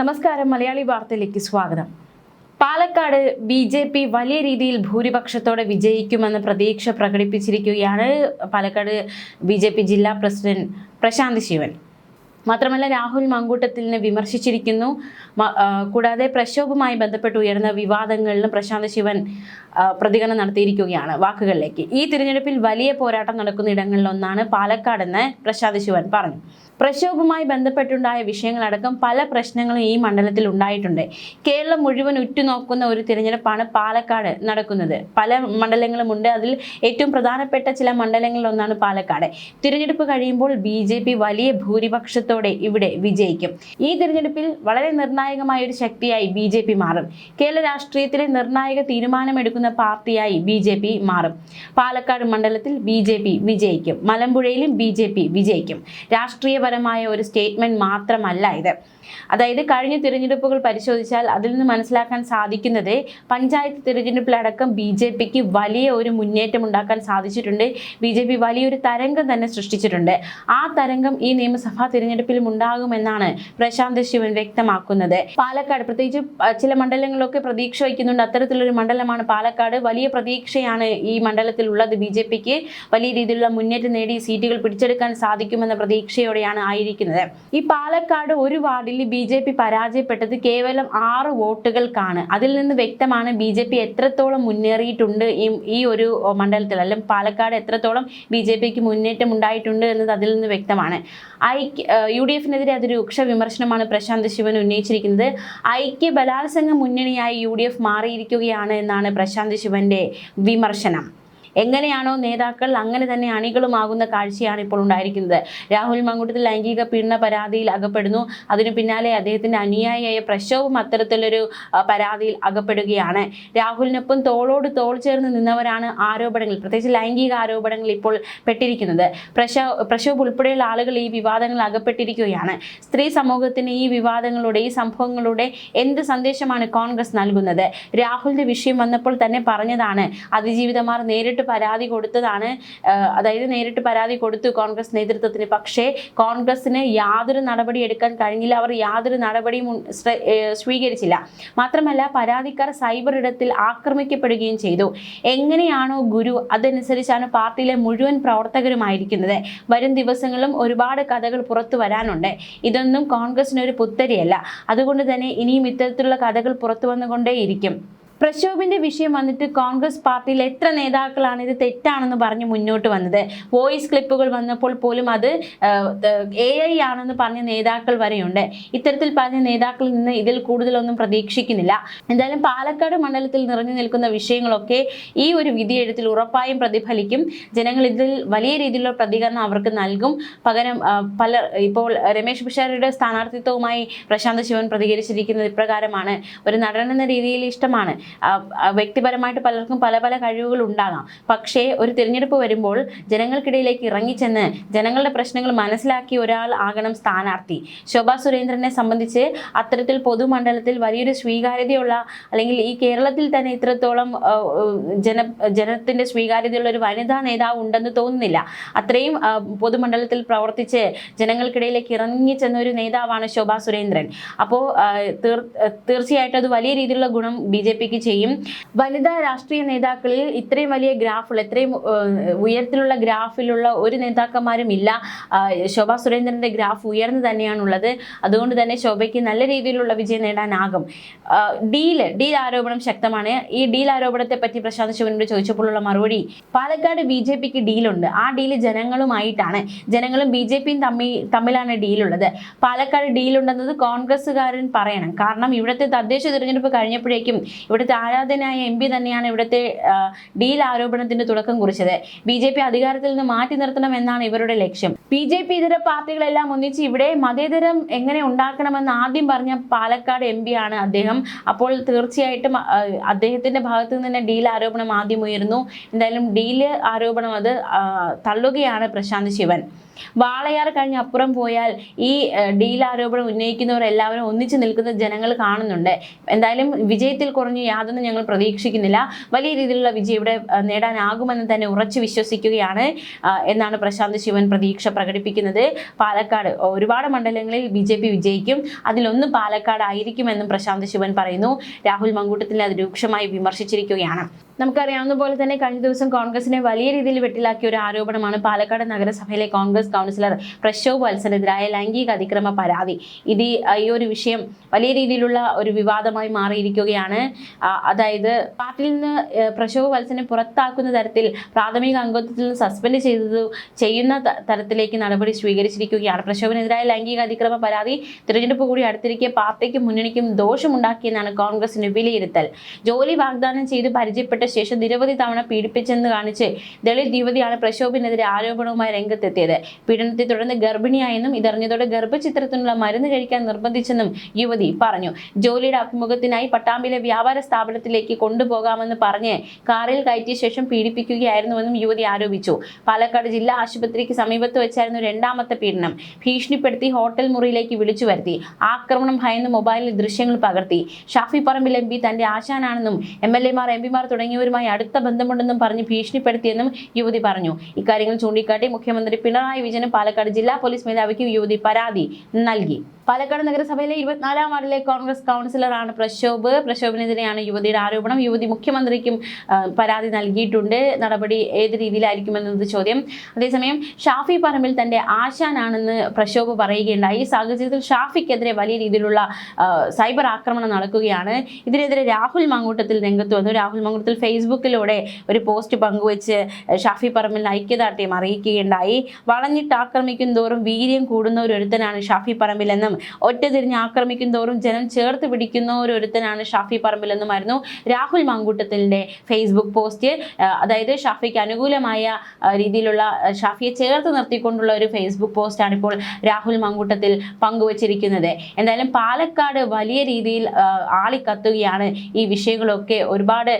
നമസ്കാരം മലയാളി വാർത്തയിലേക്ക് സ്വാഗതം. പാലക്കാട് ബി.ജെ.പി വലിയ രീതിയിൽ ഭൂരിപക്ഷത്തോടെ വിജയിക്കുമെന്ന് പ്രതീക്ഷ പ്രകടിപ്പിച്ചിരിക്കുകയാണ് പാലക്കാട് ബി.ജെ.പി ജില്ലാ പ്രസിഡന്റ് പ്രശാന്ത് ശിവൻ. മാത്രമല്ല രാഹുൽ മങ്കൂട്ടത്തിലിനെ വിമർശിച്ചിരിക്കുന്നു. കൂടാതെ പ്രക്ഷോഭവുമായി ബന്ധപ്പെട്ട് ഉയർന്ന വിവാദങ്ങളിലും പ്രശാന്ത് ശിവൻ പ്രതികരണം നടത്തിയിരിക്കുകയാണ്. വാക്കുകളിലേക്ക്, ഈ തിരഞ്ഞെടുപ്പിൽ വലിയ പോരാട്ടം നടക്കുന്ന ഇടങ്ങളിലൊന്നാണ് പാലക്കാടെന്ന് പ്രശാന്ത് ശിവൻ പറഞ്ഞു. പ്രക്ഷോഭവുമായി ബന്ധപ്പെട്ടുണ്ടായ വിഷയങ്ങളടക്കം പല പ്രശ്നങ്ങളും ഈ മണ്ഡലത്തിൽ ഉണ്ടായിട്ടുണ്ട്. കേരളം മുഴുവൻ ഉറ്റുനോക്കുന്ന ഒരു തിരഞ്ഞെടുപ്പാണ് പാലക്കാട് നടക്കുന്നത്. പല മണ്ഡലങ്ങളുമുണ്ട്. അതിൽ ഏറ്റവും പ്രധാനപ്പെട്ട ചില മണ്ഡലങ്ങളിലൊന്നാണ് പാലക്കാട്. തിരഞ്ഞെടുപ്പ് കഴിയുമ്പോൾ ബി.ജെ.പി വലിയ ഭൂരിപക്ഷത്തോടെ ഇവിടെ വിജയിക്കും. ഈ തിരഞ്ഞെടുപ്പിൽ വളരെ നിർണായകമായ ഒരു ശക്തിയായി ബി.ജെ.പി മാറും. കേരള രാഷ്ട്രീയത്തിലെ നിർണായക തീരുമാനമെടുക്കുന്ന പാർട്ടിയായി ബി.ജെ.പി മാറും. പാലക്കാട് മണ്ഡലത്തിൽ ബി.ജെ.പി വിജയിക്കും. മലമ്പുഴയിലും ബി.ജെ.പി വിജയിക്കും. രാഷ്ട്രീയപരമായ ഒരു സ്റ്റേറ്റ്മെന്റ് മാത്രമല്ല ഇത്. അതായത് കഴിഞ്ഞ തിരഞ്ഞെടുപ്പുകൾ പരിശോധിച്ചാൽ അതിൽ നിന്ന് മനസ്സിലാക്കാൻ സാധിക്കുന്നത് പഞ്ചായത്ത് തിരഞ്ഞെടുപ്പിലടക്കം ബി.ജെ.പിക്ക് വലിയ ഒരു മുന്നേറ്റം ഉണ്ടാക്കാൻ സാധിച്ചിട്ടുണ്ട്. ബി.ജെ.പി വലിയൊരു തരംഗം തന്നെ സൃഷ്ടിച്ചിട്ടുണ്ട്. ആ തരംഗം ഈ നിയമസഭാ തിരഞ്ഞെടുപ്പിലും ഉണ്ടാകുമെന്നാണ് പ്രശാന്ത് ശിവൻ വ്യക്തമാക്കുന്നത്. പാലക്കാട് പ്രത്യേകിച്ച് ചില മണ്ഡലങ്ങളിലൊക്കെ പ്രതീക്ഷ വയ്ക്കുന്നുണ്ട്. അത്തരത്തിലൊരു മണ്ഡലമാണ് പാലക്കാട്. വലിയ പ്രതീക്ഷയാണ് ഈ മണ്ഡലത്തിലുള്ളത്. ബി.ജെ.പിക്ക് വലിയ രീതിയിലുള്ള മുന്നേറ്റം നേടി സീറ്റുകൾ പിടിച്ചെടുക്കാൻ സാധിക്കുമെന്ന പ്രതീക്ഷയോടെയാണ് ആയിരിക്കുന്നത്. ഈ പാലക്കാട് ഒരു വാർഡിൽ ബി.ജെ.പി പരാജയപ്പെട്ടത് കേവലം 6 വോട്ടുകൾക്കാണ്. അതിൽ നിന്ന് വ്യക്തമാണ് ബി.ജെ.പി എത്രത്തോളം മുന്നേറിയിട്ടുണ്ട് ഈ ഒരു മണ്ഡലത്തിൽ, അല്ലെങ്കിൽ പാലക്കാട് എത്രത്തോളം ബി.ജെ.പിക്ക് മുന്നേറ്റം ഉണ്ടായിട്ടുണ്ട് എന്നത് അതിൽ നിന്ന് വ്യക്തമാണ്. യു.ഡി.എഫിനെതിരെ അത് രൂക്ഷ വിമർശനമാണ് പ്രശാന്ത് ശിവൻ ഉന്നയിച്ചിരിക്കുന്നത്. ഐക്യ ബലാത്സംഗ മുന്നണിയായി യു.ഡി.എഫ് മാറിയിരിക്കുകയാണ് എന്നാണ് പ്രശാന്ത് ശിവന്റെ വിമർശനം. എങ്ങനെയാണോ നേതാക്കൾ അങ്ങനെ തന്നെ അണികളുമാകുന്ന കാഴ്ചയാണ് ഇപ്പോൾ ഉണ്ടായിരിക്കുന്നത്. രാഹുൽ മങ്കൂട്ടത്തിൽ ലൈംഗിക പീഡന പരാതിയിൽ അകപ്പെടുന്നു. അതിനു പിന്നാലെ അദ്ദേഹത്തിന്റെ അനുയായിയായ പ്രക്ഷോഭം അത്തരത്തിലൊരു പരാതിയിൽ അകപ്പെടുകയാണ്. രാഹുലിനൊപ്പം തോളോട് തോൾ ചേർന്ന് നിന്നവരാണ് ആരോപണങ്ങൾ, പ്രത്യേകിച്ച് ലൈംഗിക ആരോപണങ്ങൾ ഇപ്പോൾ പെട്ടിരിക്കുന്നത്. പ്രക്ഷോഭം ഉൾപ്പെടെയുള്ള ആളുകൾ ഈ വിവാദങ്ങളിൽ അകപ്പെട്ടിരിക്കുകയാണ്. സ്ത്രീ സമൂഹത്തിന് ഈ വിവാദങ്ങളുടെ, ഈ സംഭവങ്ങളുടെ എന്ത് സന്ദേശമാണ് കോൺഗ്രസ് നൽകുന്നത്? രാഹുലിന്റെ വിഷയം വന്നപ്പോൾ തന്നെ പറഞ്ഞതാണ്, അതിജീവിതമാർ നേരിട്ട് പരാതി കൊടുത്തതാണ്. അതായത് നേരിട്ട് പരാതി കൊടുത്തു കോൺഗ്രസ് നേതൃത്വത്തിന്. പക്ഷേ കോൺഗ്രസിന് യാതൊരു നടപടി എടുക്കാൻ കഴിഞ്ഞില്ല. അവർ യാതൊരു നടപടിയും സ്വീകരിച്ചില്ല. മാത്രമല്ല പരാതിക്കാർ സൈബർ ഇടത്തിൽ ആക്രമിക്കപ്പെടുകയും ചെയ്തു. എങ്ങനെയാണോ ഗുരു, അതനുസരിച്ചാണ് പാർട്ടിയിലെ മുഴുവൻ പ്രവർത്തകരുമായിരിക്കുന്നത്. വരും ദിവസങ്ങളും ഒരുപാട് കഥകൾ പുറത്തു വരാനുണ്ട്. ഇതൊന്നും കോൺഗ്രസിനൊരു പുത്തരിയല്ല. അതുകൊണ്ട് തന്നെ ഇനിയും ഇത്തരത്തിലുള്ള കഥകൾ പുറത്തു വന്നുകൊണ്ടേയിരിക്കും. പ്രക്ഷോഭിന്റെ വിഷയം വന്നിട്ട് കോൺഗ്രസ് പാർട്ടിയിൽ എത്ര നേതാക്കളാണ് ഇത് തെറ്റാണെന്ന് പറഞ്ഞ് മുന്നോട്ട് വന്നത്? വോയിസ് ക്ലിപ്പുകൾ വന്നപ്പോൾ പോലും അത് AI ആണെന്ന് പറഞ്ഞ നേതാക്കൾ വരെയുണ്ട്. ഇത്തരത്തിൽ പറഞ്ഞ നേതാക്കളിൽ നിന്ന് ഇതിൽ കൂടുതലൊന്നും പ്രതീക്ഷിക്കുന്നില്ല. എന്തായാലും പാലക്കാട് മണ്ഡലത്തിൽ നിറഞ്ഞു നിൽക്കുന്ന വിഷയങ്ങളൊക്കെ ഈ ഒരു വിധിയെഴുത്തിൽ ഉറപ്പായും പ്രതിഫലിക്കും. ജനങ്ങൾ ഇതിൽ വലിയ രീതിയിലുള്ള പ്രതികരണം അവർക്ക് നൽകും. പകരം ഇപ്പോൾ രമേശ് പിഷാരടിയുടെ സ്ഥാനാർത്ഥിത്വവുമായി പ്രശാന്ത് ശിവൻ പ്രതികരിച്ചിരിക്കുന്നത് ഇപ്രകാരമാണ്: ഒരു നടൻ എന്ന രീതിയിൽ ഇഷ്ടമാണ്, വ്യക്തിപരമായിട്ട് പലർക്കും പല പല കഴിവുകൾ ഉണ്ടാകാം. പക്ഷേ ഒരു തിരഞ്ഞെടുപ്പ് വരുമ്പോൾ ജനങ്ങൾക്കിടയിലേക്ക് ഇറങ്ങിച്ചെന്ന് ജനങ്ങളുടെ പ്രശ്നങ്ങൾ മനസ്സിലാക്കിയ ഒരാൾ ആകണം സ്ഥാനാർത്ഥി. ശോഭാ സുരേന്ദ്രനെ സംബന്ധിച്ച് അത്തരത്തിൽ പൊതുമണ്ഡലത്തിൽ വലിയൊരു സ്വീകാര്യതയുള്ള, അല്ലെങ്കിൽ ഈ കേരളത്തിൽ തന്നെ ഇത്രത്തോളം ജനത്തിന്റെ സ്വീകാര്യതയുള്ള ഒരു വനിതാ നേതാവ് ഉണ്ടെന്ന് തോന്നുന്നില്ല. അത്രയും പൊതുമണ്ഡലത്തിൽ പ്രവർത്തിച്ച് ജനങ്ങൾക്കിടയിലേക്ക് ഇറങ്ങിച്ചെന്ന ഒരു നേതാവാണ് ശോഭാ സുരേന്ദ്രൻ. അപ്പോൾ തീർച്ചയായിട്ടും അത് വലിയ രീതിയിലുള്ള ഗുണം ബി.ജെ.പിക്ക് ചെയ്യും. വനിതാ രാഷ്ട്രീയ നേതാക്കളിൽ ഇത്രയും വലിയ ഗ്രാഫുള്ള, ഇത്രയും ഉയരത്തിലുള്ള ഗ്രാഫിലുള്ള ഒരു നേതാക്കന്മാരും ഇല്ല. ശോഭാ സുരേന്ദ്രന്റെ ഗ്രാഫ് ഉയർന്നു തന്നെയാണുള്ളത്. അതുകൊണ്ട് തന്നെ ശോഭയ്ക്ക് നല്ല രീതിയിലുള്ള വിജയം നേടാനാകും. ഡീൽ ആരോപണം ശക്തമാണ്. ഈ ഡീൽ ആരോപണത്തെ പറ്റി പ്രശാന്ത് ശിവനോട് ചോദിച്ചപ്പോഴുള്ള മറുപടി, പാലക്കാട് ബി.ജെ.പിക്ക് ഡീലുണ്ട്. ആ ഡീല് ജനങ്ങളുമായിട്ടാണ്. ജനങ്ങളും ബി.ജെ.പിയും തമ്മിലാണ് ഡീലുള്ളത്. പാലക്കാട് ഡീലുണ്ടെന്നത് കോൺഗ്രസ്സുകാരൻ പറയണം. കാരണം ഇവിടുത്തെ തദ്ദേശ തിരഞ്ഞെടുപ്പ് കഴിഞ്ഞപ്പോഴേക്കും ഇവിടുത്തെ ആരാധനായ MP തന്നെയാണ് ഇവിടുത്തെ ഡീൽ ആരോപണത്തിന്റെ തുടക്കം കുറിച്ചത്. ബി.ജെ.പി അധികാരത്തിൽ നിന്ന് മാറ്റി നിർത്തണം എന്നാണ് ഇവരുടെ ലക്ഷ്യം. ബി.ജെ.പി ഇതര പാർട്ടികളെല്ലാം ഒന്നിച്ച് ഇവിടെ മതേതരം എങ്ങനെ ഉണ്ടാക്കണമെന്ന് ആദ്യം പറഞ്ഞ പാലക്കാട് MP ആണ് അദ്ദേഹം. അപ്പോൾ തീർച്ചയായിട്ടും അദ്ദേഹത്തിന്റെ ഭാഗത്തു നിന്ന് തന്നെ ഡീൽ ആരോപണം ആദ്യം ഉയർന്നു. എന്തായാലും ഡീൽ ആരോപണം അത് തള്ളുകയാണ് പ്രശാന്ത് ശിവൻ. വാളയാർ കഴിഞ്ഞ് അപ്പുറം പോയാൽ ഈ ഡീൽ ആരോപണം ഉന്നയിക്കുന്നവർ എല്ലാവരും ഒന്നിച്ചു നിൽക്കുന്ന ജനങ്ങൾ കാണുന്നുണ്ട്. എന്തായാലും വിജയത്തിൽ കുറഞ്ഞ് യാതൊന്നും ഞങ്ങൾ പ്രതീക്ഷിക്കുന്നില്ല. വലിയ രീതിയിലുള്ള വിജയം ഇവിടെ നേടാനാകുമെന്ന് തന്നെ ഉറച്ചു വിശ്വസിക്കുകയാണ് എന്നാണ് പ്രശാന്ത് ശിവൻ പ്രതീക്ഷ പ്രകടിപ്പിക്കുന്നത്. പാലക്കാട് ഒരുപാട് മണ്ഡലങ്ങളിൽ BJP വിജയിക്കും, അതിലൊന്ന് പാലക്കാട് ആയിരിക്കുമെന്നും പ്രശാന്ത് ശിവൻ പറയുന്നു. രാഹുൽ മങ്കൂട്ടത്തിനെ അത് രൂക്ഷമായി വിമർശിച്ചിരിക്കുകയാണ്. നമുക്കറിയാവുന്ന പോലെ തന്നെ കഴിഞ്ഞ ദിവസം കോൺഗ്രസിനെ വലിയ രീതിയിൽ വെട്ടിലാക്കിയ ഒരു ആരോപണമാണ് പാലക്കാട് നഗരസഭയിലെ കോൺഗ്രസ് കൗൺസിലർ പ്രശോഭ് വത്സനെതിരായ ലൈംഗിക അതിക്രമ പരാതി. ഈ ഒരു വിഷയം വലിയ രീതിയിലുള്ള ഒരു വിവാദമായി മാറിയിരിക്കുകയാണ്. അതായത് പാർട്ടിയിൽ നിന്ന് പ്രശോഭ് വത്സനെ പുറത്താക്കുന്ന തരത്തിൽ പ്രാഥമിക അംഗത്വത്തിൽ നിന്ന് സസ്പെൻഡ് ചെയ്യുന്ന തരത്തിലേക്ക് നടപടി സ്വീകരിച്ചിരിക്കുകയാണ്. പ്രശോഭിനെതിരായ ലൈംഗിക അതിക്രമ പരാതി തിരഞ്ഞെടുപ്പ് കൂടി അടുത്തിരിക്കെ പാർട്ടിക്കും മുന്നണിക്കും ദോഷമുണ്ടാക്കിയെന്നാണ് കോൺഗ്രസിന്റെ വിലയിരുത്തൽ. ജോലി വാഗ്ദാനം ചെയ്ത് പരിചയപ്പെട്ട ശേഷം നിരവധി തവണ പീഡിപ്പിച്ചെന്ന് കാണിച്ച് ദളിത് യുവതിയാണ് പ്രശോഭിനെതിരെ ആരോപണവുമായി രംഗത്തെത്തിയത്. പീഡനത്തെ തുടർന്ന് ഗർഭിണിയായെന്നും ഇതറിഞ്ഞതോടെ ഗർഭചിത്രത്തിനുള്ള മരുന്ന് കഴിക്കാൻ നിർബന്ധിച്ചെന്നും യുവതി പറഞ്ഞു. ജോലിയുടെ അഭിമുഖത്തിനായി പട്ടാമ്പിയിലെ വ്യാപാര സ്ഥാപനത്തിലേക്ക് കൊണ്ടുപോകാമെന്ന് പറഞ്ഞ് കാറിൽ കയറ്റിയ ശേഷം പീഡിപ്പിക്കുകയായിരുന്നുവെന്നും യുവതി ആരോപിച്ചു. പാലക്കാട് ജില്ലാ ആശുപത്രിക്ക് സമീപത്ത് വെച്ചായിരുന്നു രണ്ടാമത്തെ പീഡനം. ഭീഷണിപ്പെടുത്തി ഹോട്ടൽ മുറിയിലേക്ക് വിളിച്ചു വരുത്തി. ആക്രമണം ഭയന്ന് മൊബൈലിൽ ദൃശ്യങ്ങൾ പകർത്തി. ഷാഫി പറമ്പിൽ MP തന്റെ ആശാനാണെന്നും MLA-മാർ MP-മാർ തുടങ്ങിയവരുമായി അടുത്ത ബന്ധമുണ്ടെന്നും പറഞ്ഞ് ഭീഷണിപ്പെടുത്തിയെന്നും യുവതി പറഞ്ഞു. ഇക്കാര്യങ്ങൾ ചൂണ്ടിക്കാട്ടി മുഖ്യമന്ത്രി പിണറായി വിജയനും പാലക്കാട് ജില്ലാ പോലീസ് മേധാവിക്കും യുവതി പരാതി നൽകി. പാലക്കാട് നഗരസഭയിലെ 24-ാം വാർഡിലെ കോൺഗ്രസ് കൗൺസിലറാണ് പ്രശോഭിനെതിരെയാണ് യുവതിയുടെ ആരോപണം. യുവതി മുഖ്യമന്ത്രിക്കും പരാതി നൽകിയിട്ടുണ്ട്. നടപടി ഏത് രീതിയിലായിരിക്കുമെന്നത് ചോദ്യം. അതേസമയം ഷാഫി പറമ്പിൽ തന്റെ ആശാനാണെന്ന് പ്രശോഭ് പറയുകയുണ്ടായി. ഈ സാഹചര്യത്തിൽ ഷാഫിക്കെതിരെ വലിയ രീതിയിലുള്ള സൈബർ ആക്രമണം നടക്കുകയാണ്. ഇതിനെതിരെ രാഹുൽ മങ്കൂട്ടത്തിൽ രംഗത്ത് വന്നു. രാഹുൽ മങ്കൂട്ടത്തിൽ ഫേസ്ബുക്കിലൂടെ ഒരു പോസ്റ്റ് പങ്കുവച്ച് ഷാഫി പറമ്പിൽ ഐക്യദാർഢ്യം അറിയിക്കുകയുണ്ടായി. വളഞ്ഞിട്ട് ആക്രമിക്കും തോറും വീര്യം കൂടുന്ന ഒരുത്തനാണ് ഷാഫി പറമ്പിൽ എന്നും ഒറ്റ തിരിഞ്ഞ് ആക്രമിക്കും തോറും ജനം ചേർത്ത് പിടിക്കുന്ന ഒരുത്തനാണ് ഷാഫി പറമ്പിൽ എന്നുമായിരുന്നു രാഹുൽ മങ്കൂട്ടത്തിന്റെ ഫേസ്ബുക്ക് പോസ്റ്റ്. അതായത് ഷാഫിക്ക് അനുകൂലമായ രീതിയിലുള്ള ഷാഫിയെ ചേർത്ത് നിർത്തിക്കൊണ്ടുള്ള ഒരു ഫേസ്ബുക്ക് പോസ്റ്റാണ് ഇപ്പോൾ രാഹുൽ മങ്കൂട്ടത്തിൽ പങ്കുവച്ചിരിക്കുന്നത്. എന്തായാലും പാലക്കാട് വലിയ രീതിയിൽ ആളിക്കത്തുകയാണ്. ഈ വിഷയങ്ങളൊക്കെ ഒരുപാട്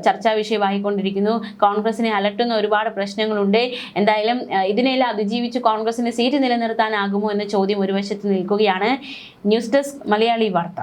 ചർച്ചാ വിഷയമായിക്കൊണ്ടിരിക്കുന്നു. കോൺഗ്രസിനെ അലട്ടുന്ന ഒരുപാട് പ്രശ്നങ്ങളുണ്ട്. എന്തായാലും ഇതിനെല്ലാം അതിജീവിച്ച് കോൺഗ്രസിന് സീറ്റ് നിലനിർത്താനാകുമോ എന്ന ചോദ്യം ഒരു വശത്ത് നിൽക്കുകയാണ്. ന്യൂസ് ഡെസ്ക് മലയാളി വാർത്ത.